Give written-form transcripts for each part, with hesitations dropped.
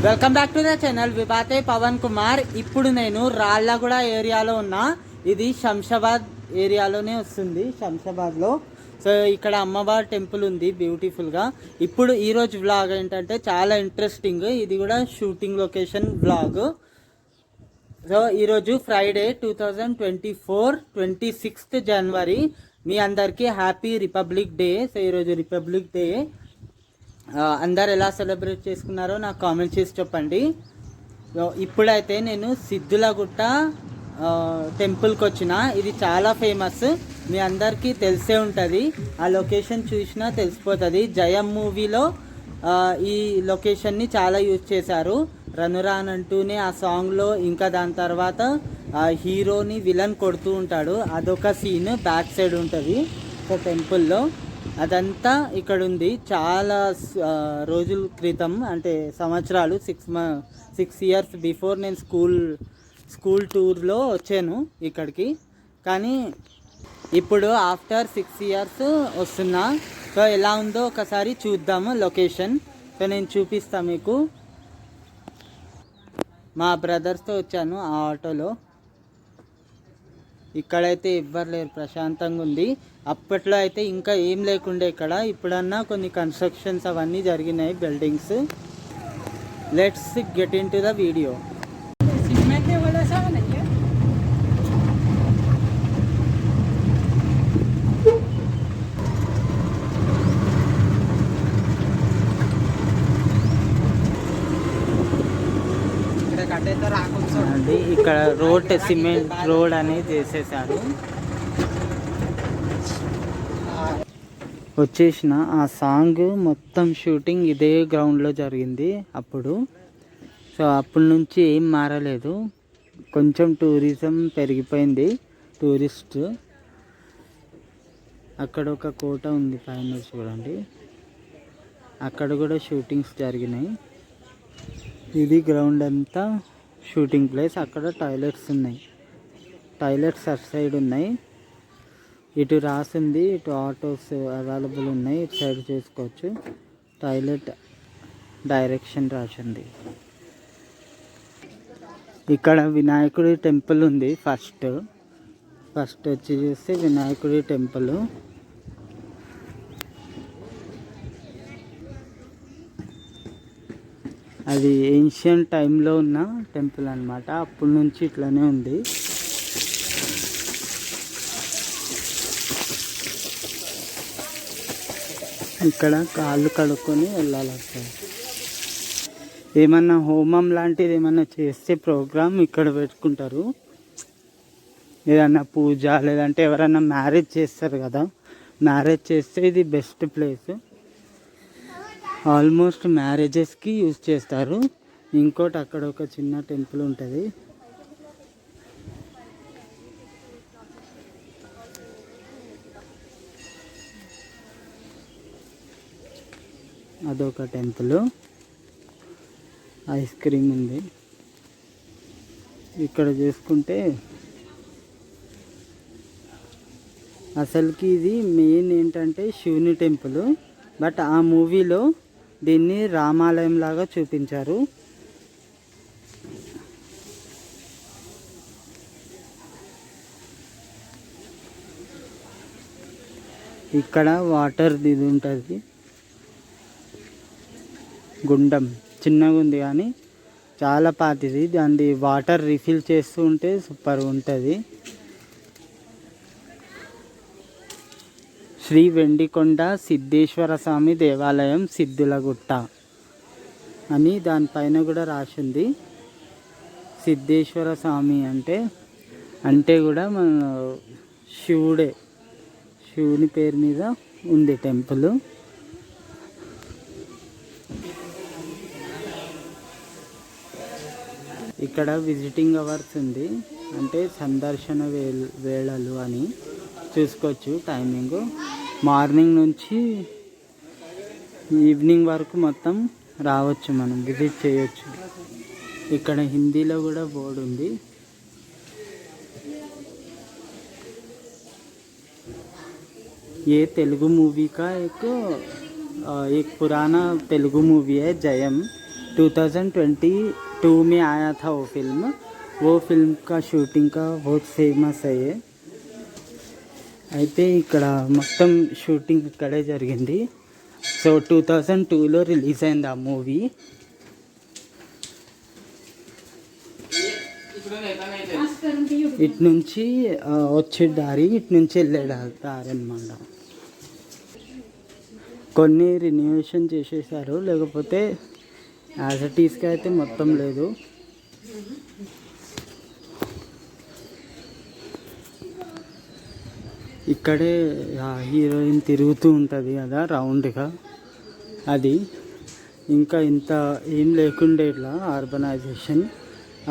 Welcome back to the channel Vibhate Pavan Kumar. ఇప్పుడు నేను రాళ్ళగూడ ఏరియాలో ఉన్నా. ఇది శంషాబాద్ ఏరియాలోనే వస్తుంది, శంషాబాద్లో. సో ఇక్కడ అమ్మవారి టెంపుల్ ఉంది బ్యూటిఫుల్గా. ఇప్పుడు ఈరోజు వ్లాగ్ ఏంటంటే చాలా ఇంట్రెస్టింగ్. ఇది కూడా షూటింగ్ లొకేషన్ వ్లాగ్. సో ఈరోజు ఫ్రైడే 2024 26th జనవరి. మీ అందరికీ హ్యాపీ రిపబ్లిక్ డే. సో ఈరోజు రిపబ్లిక్ డే. అందరు ఎలా సెలబ్రేట్ చేసుకున్నారో నాకు కామెంట్ చేసి చెప్పండి. ఇప్పుడైతే నేను సిద్ధులగుట్ట టెంపుల్కి వచ్చిన. ఇది చాలా ఫేమస్, మీ అందరికీ తెలిసే ఉంటుంది. ఆ లొకేషన్ చూసినా తెలిసిపోతుంది. జయం మూవీలో ఈ లొకేషన్ని చాలా యూజ్ చేశారు. రనురాన్ అంటూనే ఆ సాంగ్లో. ఇంకా దాని తర్వాత హీరోని విలన్ కొడుతూ ఉంటాడు, అదొక సీన్ బ్యాక్ సైడ్ ఉంటుంది. సో టెంపుల్లో అదంతా ఇక్కడ ఉంది. చాలా రోజుల క్రితం, అంటే సంవత్సరాలు, 6 years బిఫోర్ నేను స్కూల్ టూర్లో వచ్చాను ఇక్కడికి. కానీ ఇప్పుడు ఆఫ్టర్ 6 years వస్తున్నా. సో ఎలా ఉందో ఒకసారి చూద్దాము లొకేషన్. సో నేను చూపిస్తాను మీకు. మా బ్రదర్స్తో వచ్చాను ఆ ఆటోలో. ఇక్కడైతే ఎవ్వరు లేరు, ప్రశాంతంగా ఉంది. అప్పట్లో అయితే ఇంకా ఏం లేకుండే ఇక్కడ. ఇప్పుడన్నా కొన్ని కన్స్ట్రక్షన్స్ అవన్నీ జరిగినాయి, buildings. Let's get in to the video. ఇక్కడ రోడ్ సిమెంట్ రోడ్ అనేది చేసేసారు. వచ్చేసిన ఆ సాంగ్ మొత్తం షూటింగ్ ఇదే గ్రౌండ్లో జరిగింది అప్పుడు. సో అప్పటి నుంచి ఏం మారలేదు. కొంచెం టూరిజం పెరిగిపోయింది, టూరిస్ట్. అక్కడ ఒక కోట ఉంది పైన చూడండి, అక్కడ కూడా షూటింగ్స్ జరిగినాయి. ఇది గ్రౌండ్ అంతా షూటింగ్ ప్లేస్. అక్కడ టాయిలెట్స్ ఉన్నాయి, టాయిలెట్స్ అటు సైడ్ ఉన్నాయి. ఇటు రాసింది, ఇటు ఆటోస్ అవైలబుల్ ఉన్నాయి, ఇటు సైడ్ చేసుకోవచ్చు. టాయిలెట్ డైరెక్షన్ రాసింది. ఇక్కడ వినాయకుడి టెంపుల్ ఉంది. ఫస్ట్ వచ్చి చూస్తే వినాయకుడి టెంపుల్. అది ఏన్షియంట్ టైంలో ఉన్న టెంపుల్ అన్నమాట. అప్పటి నుంచి ఇట్లానే ఉంది. ఇక్కడ కాళ్ళు కడుక్కొని వెళ్ళాలి. ఏమన్నా హోమం లాంటిది ఏమన్నా చేస్తే ప్రోగ్రామ్ ఇక్కడ పెట్టుకుంటారు. ఏదన్నా పూజ, లేదంటే ఎవరన్నా మ్యారేజ్ చేస్తారు కదా, మ్యారేజ్ చేస్తే ఇది బెస్ట్ ప్లేస్. ఆల్మోస్ట్ మ్యారేజెస్కి యూజ్ చేస్తారు. ఇంకోటి అక్కడ ఒక చిన్న టెంపుల్ ఉంటుంది. అదొక టెంపుల్. ఐస్ క్రీమ్ ఉంది. ఇక్కడ చూసుకుంటే అసలుకి ఇది మెయిన్ ఏంటంటే శివుని టెంపుల్. బట్ ఆ మూవీలో దీన్ని రామాలయం లాగా చూపించారు. ఇక్కడ వాటర్ ఇది ఉంటుంది, గుండం చిన్నగా ఉంది కానీ చాలా పాతిది. దాన్ని వాటర్ రిఫిల్ చేస్తూ ఉంటే సూపర్ ఉంటుంది. శ్రీ వెండికొండ సిద్ధేశ్వర స్వామి దేవాలయం సిద్ధులగుట్ట అని దానిపైన కూడా రాసింది. సిద్ధేశ్వర స్వామి అంటే కూడా మన శివుని పేరు మీద ఉంది టెంపుల్. ఇక్కడ విజిటింగ్ అవర్స్ ఉంది, అంటే సందర్శన వేళలు అని చూసుకోవచ్చు. టైమింగ్ మార్నింగ్ నుంచి ఈవినింగ్ వరకు మొత్తం రావచ్చు, మనం విజిట్ చేయొచ్చు. ఇక్కడ హిందీలో కూడా బోర్డు ఉంది. ये तेलुगु मूवी का एक पुराना तेलुगु मूवी है जयम. 2022 में आया था वो फिल्म का शूटिंग का बहुत फेमस है ये. అయితే ఇక్కడ మొత్తం షూటింగ్ ఇక్కడే జరిగింది. సో 2002లో రిలీజ్ అయింది ఆ మూవీ. ఇటు నుంచి వచ్చే దారి, ఇటు నుంచి వెళ్ళే దారి అన్నమాట. కొన్ని రినోవేషన్ చేసేసారు, లేకపోతే యాజ్ ఇట్ ఈస్గా అయితే మొత్తం లేదు. ఇక్కడే హీరోయిన్ తిరుగుతూ ఉంటుంది కదా రౌండ్గా, అది. ఇంకా ఇంత ఏం లేకుండే ఇట్లా అర్బనైజేషన్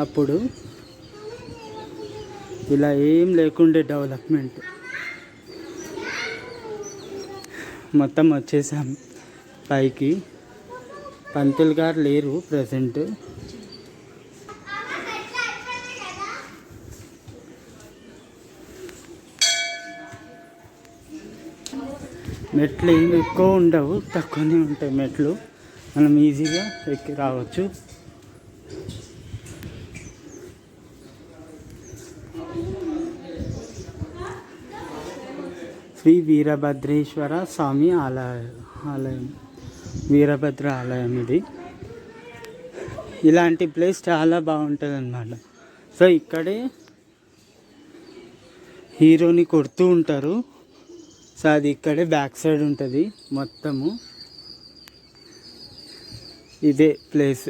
అప్పుడు, ఇలా ఏం లేకుండే డెవలప్మెంట్. మొత్తం వచ్చేసాం పైకి. పంతులు గారు లేరు ప్రజెంట్. మెట్లు ఏం ఎక్కువ ఉండవు, తక్కువనే ఉంటాయి మెట్లు. మనం ఈజీగా ఎక్కి రావచ్చు. శ్రీ వీరభద్రేశ్వర స్వామి ఆలయం, వీరభద్ర ఆలయం ఇది. ఇలాంటి ప్లేస్ చాలా బాగుంటుంది అన్నమాట. సో ఇక్కడే హీరోని కొడుతూ ఉంటారు. సో అది ఇక్కడే బ్యాక్ సైడ్ ఉంటుంది మొత్తము. ఇదే ప్లేస్.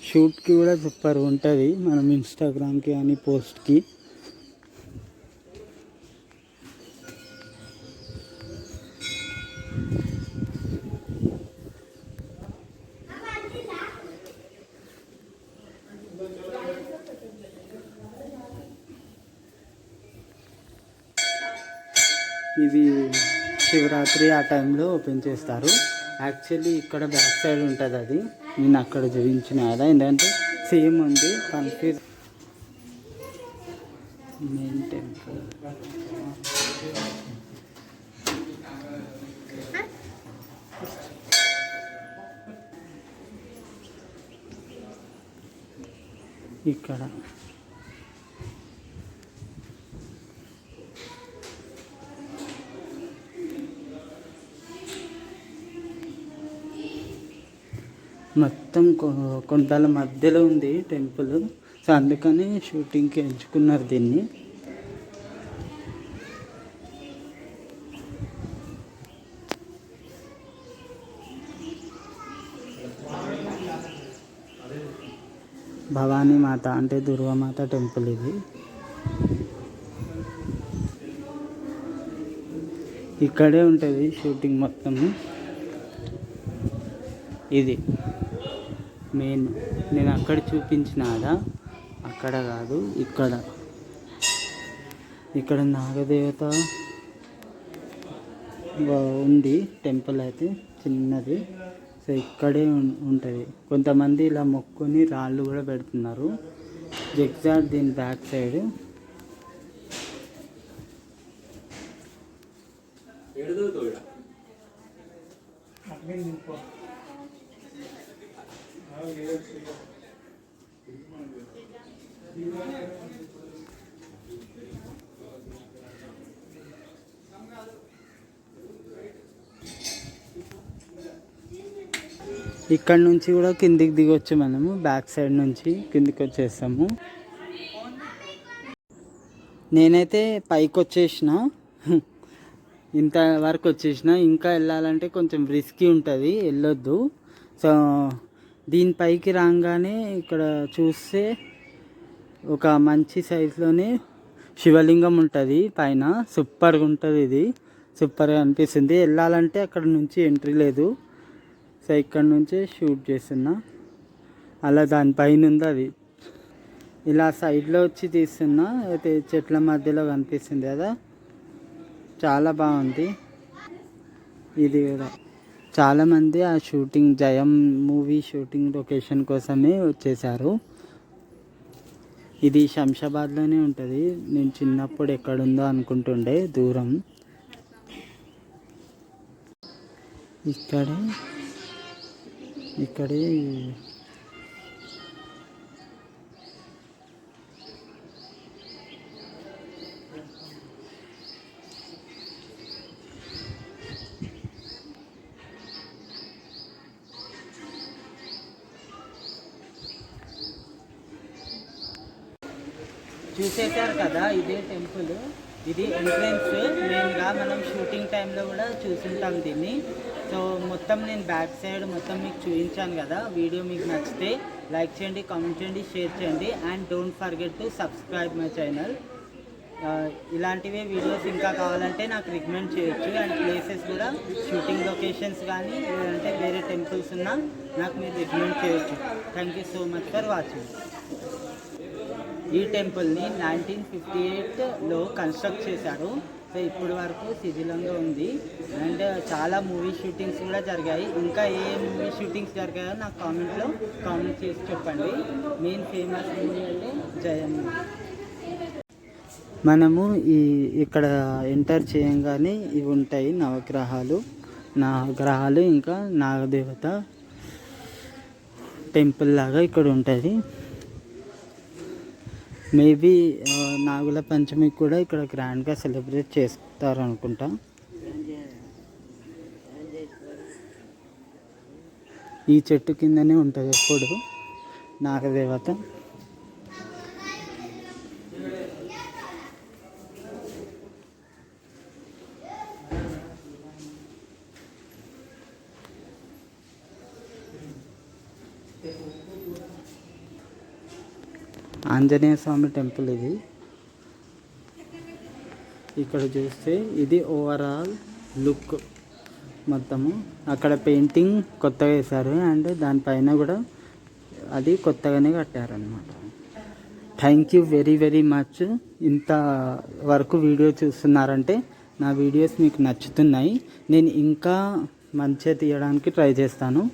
షూట్కి కూడా సూపర్ ఉంటుంది, మనం ఇన్స్టాగ్రామ్కి కానీ పోస్ట్కి. ఇది శివరాత్రి ఆ టైంలో ఓపెన్ చేస్తారు. యాక్చువల్లీ ఇక్కడ బ్యాక్ సైడ్ ఉంటుంది, అది నేను అక్కడ చూపించిన కదా. ఎందుకంటే సేమ్ ఉంది, కన్ఫ్యూజ్. మెయిన్ టెంపుల్ ఇక్కడ. మొత్తం కొండల మధ్యలో ఉంది టెంపుల్. సో అందుకని షూటింగ్కి ఎంచుకున్నారు దీన్ని. భవానీ మాత అంటే దుర్గామాత టెంపుల్ ఇది. ఇక్కడే ఉంటుంది షూటింగ్ మొత్తము. ఇది మెయిన్. నేను అక్కడ చూపించిన కదా, అక్కడ కాదు, ఇక్కడ. ఇక్కడ నాగదేవత ఉంది టెంపుల్ అయితే, చిన్నది. సో ఇక్కడే ఉంటుంది. కొంతమంది ఇలా మొక్కుని రాళ్ళు కూడా పెడుతున్నారు. ఎగ్జాక్ట్ దీని బ్యాక్ సైడ్. ఇక్కడ నుంచి కూడా కిందికి దిగొచ్చు మనము. బ్యాక్ సైడ్ నుంచి కిందికి వచ్చేస్తాము. నేనైతే పైకి వచ్చేసిన, ఇంతవరకు వచ్చేసిన. ఇంకా వెళ్ళాలంటే కొంచెం రిస్కీ ఉంటుంది, వెళ్ళొద్దు. సో దీనిపైకి రాగానే ఇక్కడ చూస్తే ఒక మంచి సైజులోనే శివలింగం ఉంటుంది పైన. సూపర్గా ఉంటుంది, ఇది సూపర్గా అనిపిస్తుంది. వెళ్ళాలంటే అక్కడ నుంచి ఎంట్రీ లేదు. సో ఇక్కడ నుంచే షూట్ చేస్తున్నా. అలా దానిపైన ఉంది అది. ఇలా సైడ్లో వచ్చి తీస్తున్నా, అయితే చెట్ల మధ్యలో కనిపిస్తుంది కదా, చాలా బాగుంది. ఇది కూడా చాలామంది ఆ షూటింగ్ జయం మూవీ షూటింగ్ లొకేషన్ కోసమే వచ్చేసారు. ఇది శంషాబాద్లోనే ఉంటుంది. నేను చిన్నప్పుడు ఎక్కడుందో అనుకుంటుండే, దూరం. ఇక్కడే ఇక్కడే చూసేశారు కదా, ఇదే టెంపుల్. ఇది ఎంట్రన్స్. మెయిన్గా మనం షూటింగ్ టైంలో కూడా చూసుంటాం దీన్ని. సో మొత్తం నేను బ్యాక్ సైడ్ మొత్తం మీకు చూపించాను కదా. వీడియో మీకు నచ్చితే లైక్ చేయండి, కామెంట్ చేయండి, షేర్ చేయండి. And don't forget to subscribe my channel. ఇలాంటివే వీడియోస్ ఇంకా కావాలంటే నాకు రికమెండ్ చేయొచ్చు. అండ్ ప్లేసెస్ కూడా, షూటింగ్ లొకేషన్స్ కానీ లేదంటే వేరే టెంపుల్స్ ఉన్నా నాకు మీరు రికమెండ్ చేయొచ్చు. Thank you so much for watching. ఈ టెంపుల్ని 1958లో కన్స్ట్రక్ట్ చేశారు. సో ఇప్పటి వరకు శిథిలంగా ఉంది. అండ్ చాలా మూవీ షూటింగ్స్ కూడా జరిగాయి. ఇంకా ఏ మూవీ షూటింగ్స్ జరిగాయో నాకు కామెంట్ చేసి చెప్పండి. మెయిన్ ఫేమస్ మూవీ అంటే జయం. మనము ఇక్కడ ఎంటర్ చేయంగానే ఇవి ఉంటాయి నవగ్రహాలు ఇంకా నాగదేవత టెంపుల్ లాగా ఇక్కడ ఉంటుంది. మేబీ నాగుల పంచమి కూడా ఇక్కడ గ్రాండ్గా సెలబ్రేట్ చేస్తారు అనుకుంటా. ఈ చెట్టు కిందనే ఉంటుంది ఎప్పుడు నాగదేవత. ఆంజనేయ స్వామి టెంపుల్ ఇది. ఇక్కడ చూస్తే ఇది ఓవరాల్ లుక్ మొత్తము. అక్కడ పెయింటింగ్ కొత్తగా వేశారు అండ్ దానిపైన కూడా అది కొత్తగానే కట్టారనమాట. Thank you very very much. ఇంత వరకు వీడియో చూస్తున్నారంటే నా వీడియోస్ మీకు నచ్చుతున్నాయి. నేను ఇంకా మంచిగా తీయడానికి ట్రై చేస్తాను.